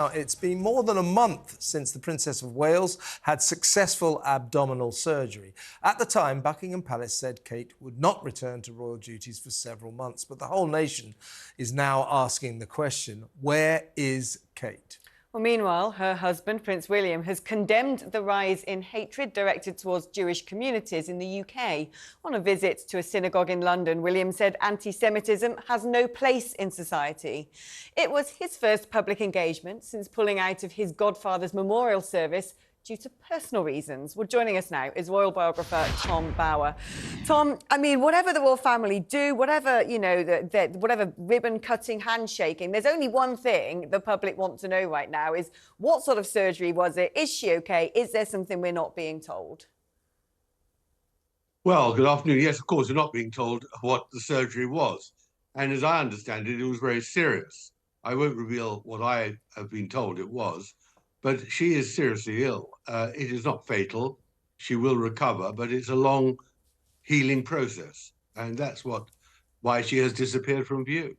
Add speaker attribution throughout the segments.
Speaker 1: Now, it's been more than a month since the Princess of Wales had successful abdominal surgery. At the time, Buckingham Palace said Kate would not return to royal duties for several months. But the whole nation is now asking the question, where is Kate?
Speaker 2: Well, meanwhile, her husband, Prince William, has condemned the rise in hatred directed towards Jewish communities in the UK. On a visit to a synagogue in London, William said anti-Semitism has no place in society. It was his first public engagement since pulling out of his godfather's memorial service due to personal reasons. Well, joining us now is royal biographer Tom Bower. Tom, I mean, whatever the royal family do, whatever, you know, whatever ribbon-cutting, handshaking, there's only one thing the public want to know right now is what sort of surgery was it? Is she okay? Is there something we're not being told?
Speaker 3: Well, good afternoon. Yes, of course, we're not being told what the surgery was. And as I understand it, it was very serious. I won't reveal what I have been told it was, but she is seriously ill. It is not fatal. She will recover, but it's a long healing process. And that's why she has disappeared from view.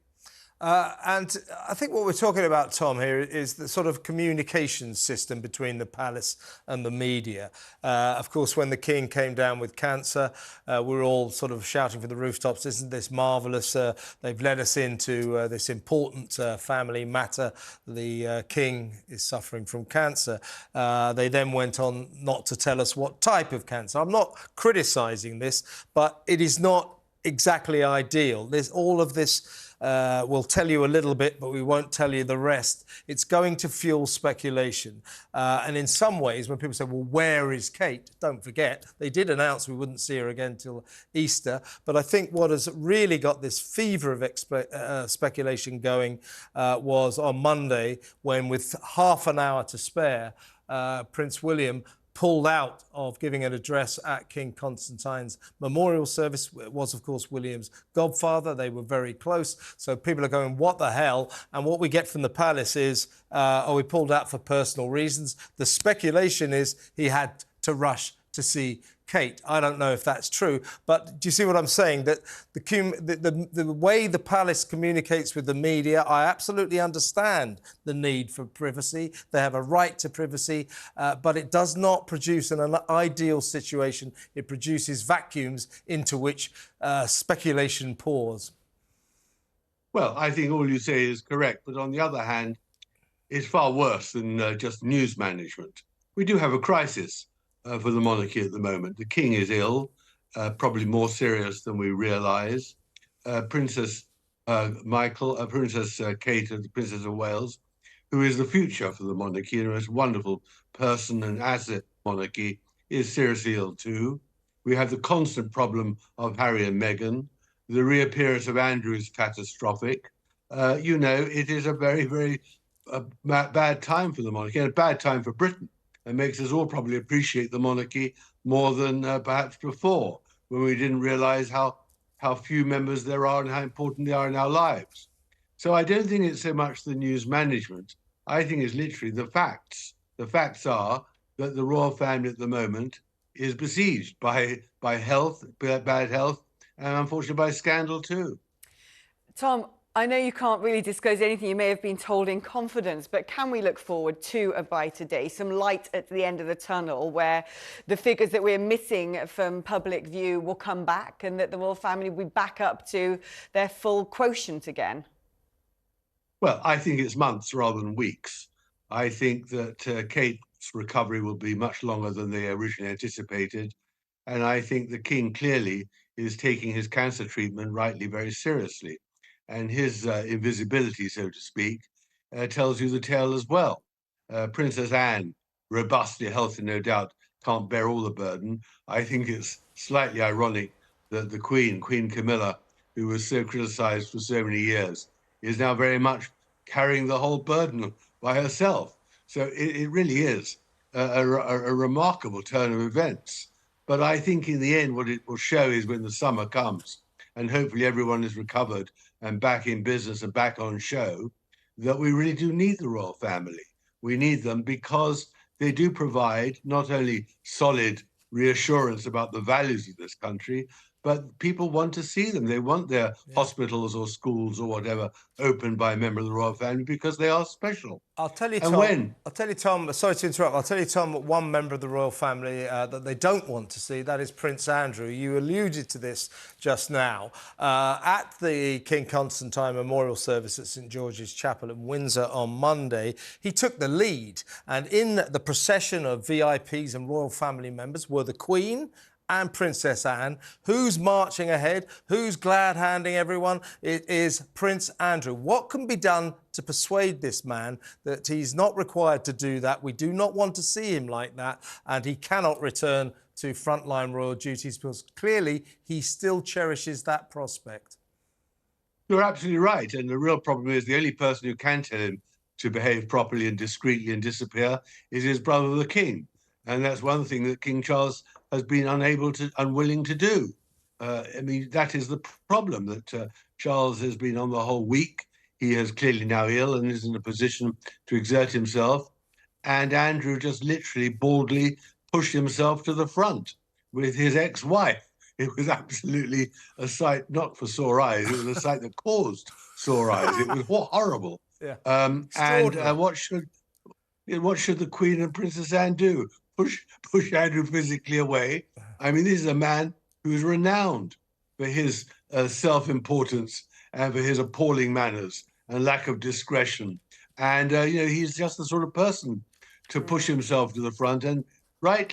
Speaker 1: And I think what we're talking about, Tom, here is the sort of communication system between the palace and the media. Of course, when the King came down with cancer, we were all sort of shouting from the rooftops, isn't this marvellous? They've led us into this important family matter. The King is suffering from cancer. They then went on not to tell us what type of cancer. I'm not criticising this, but it is not exactly ideal. There's all of this. We'll tell you a little bit, but we won't tell you the rest. It's going to fuel speculation. And in some ways, when people say, well, where is Kate? Don't forget, they did announce we wouldn't see her again till Easter. But I think what has really got this fever of speculation going was on Monday, when with half an hour to spare, Prince William pulled out of giving an address at King Constantine's memorial service. It was, of course, William's godfather. They were very close. So people are going, what the hell? And what we get from the palace is, oh, he pulled out for personal reasons. The speculation is he had to rush to see Kate. I don't know if that's true, but do you see what I'm saying? That the way the palace communicates with the media, I absolutely understand the need for privacy. They have a right to privacy, but it does not produce an ideal situation. It produces vacuums into which speculation pours.
Speaker 3: Well, I think all you say is correct, but on the other hand, it's far worse than just news management. We do have a crisis for the monarchy at the moment. The King is ill, probably more serious than we realise. Princess Princess Kate, the Princess of Wales, who is the future for the monarchy and a most wonderful person and asset monarchy, is seriously ill too. We have the constant problem of Harry and Meghan. The reappearance of Andrew is catastrophic. You know, it is a very, very bad time for the monarchy and a bad time for Britain. It makes us all probably appreciate the monarchy more than perhaps before, when we didn't realise how few members there are and how important they are in our lives. So I don't think it's so much the news management. I think it's literally the facts. The facts are that the royal family at the moment is besieged by health, bad health, and unfortunately by scandal too.
Speaker 2: Tom, I know you can't really disclose anything you may have been told in confidence, but can we look forward to a brighter day, some light at the end of the tunnel where the figures that we're missing from public view will come back and that the royal family will be back up to their full quotient again?
Speaker 3: Well, I think it's months rather than weeks. I think that Kate's recovery will be much longer than they originally anticipated. And I think the King clearly is taking his cancer treatment rightly very seriously. And his invisibility, so to speak, tells you the tale as well. Princess Anne, robustly healthy, no doubt, can't bear all the burden. I think it's slightly ironic that the Queen Camilla, who was so criticised for so many years, is now very much carrying the whole burden by herself. So it really is a remarkable turn of events. But I think in the end, what it will show is when the summer comes, and hopefully everyone is recovered and back in business and back on show, that we really do need the royal family. We need them because they do provide not only solid reassurance about the values of this country, but people want to see them. They want their hospitals or schools or whatever opened by a member of the royal family because they are special.
Speaker 1: I'll tell you,
Speaker 3: And
Speaker 1: Tom.
Speaker 3: when?
Speaker 1: I'll tell you, Tom. Sorry to interrupt. I'll tell you, Tom. One member of the royal family that they don't want to see, that is Prince Andrew. You alluded to this just now at the King Constantine Memorial Service at St George's Chapel in Windsor on Monday. He took the lead, and in the procession of VIPs and royal family members were the Queen and Princess Anne. Who's marching ahead? Who's glad-handing everyone? It is Prince Andrew. What can be done to persuade this man that he's not required to do that? We do not want to see him like that, and he cannot return to frontline royal duties because clearly he still cherishes that prospect.
Speaker 3: You're absolutely right. And the real problem is the only person who can tell him to behave properly and discreetly and disappear is his brother, the King. And that's one thing that King Charles has been unwilling to do. I mean, that is the problem, that Charles has been on the whole weak. He is clearly now ill and is in a position to exert himself. And Andrew just literally baldly pushed himself to the front with his ex-wife. It was absolutely a sight not for sore eyes. It was a sight that caused sore eyes. It was horrible.
Speaker 1: Yeah.
Speaker 3: And what should the Queen and Princess Anne do? Push Andrew physically away? I mean, this is a man who is renowned for his self-importance and for his appalling manners and lack of discretion. And he's just the sort of person to push himself to the front. And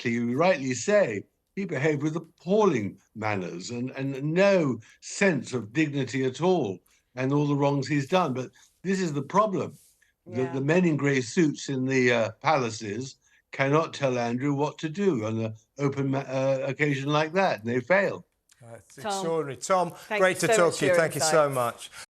Speaker 3: you rightly say, he behaved with appalling manners and no sense of dignity at all, and all the wrongs he's done. But this is the problem.
Speaker 2: Yeah.
Speaker 3: The men in grey suits in the palaces cannot tell Andrew what to do on an open occasion like that, and they fail.
Speaker 1: It's extraordinary. Tom,
Speaker 2: Thanks
Speaker 1: great to
Speaker 2: so
Speaker 1: talk
Speaker 2: much
Speaker 1: to you.
Speaker 2: for your
Speaker 1: Thank you so
Speaker 2: insights.
Speaker 1: much.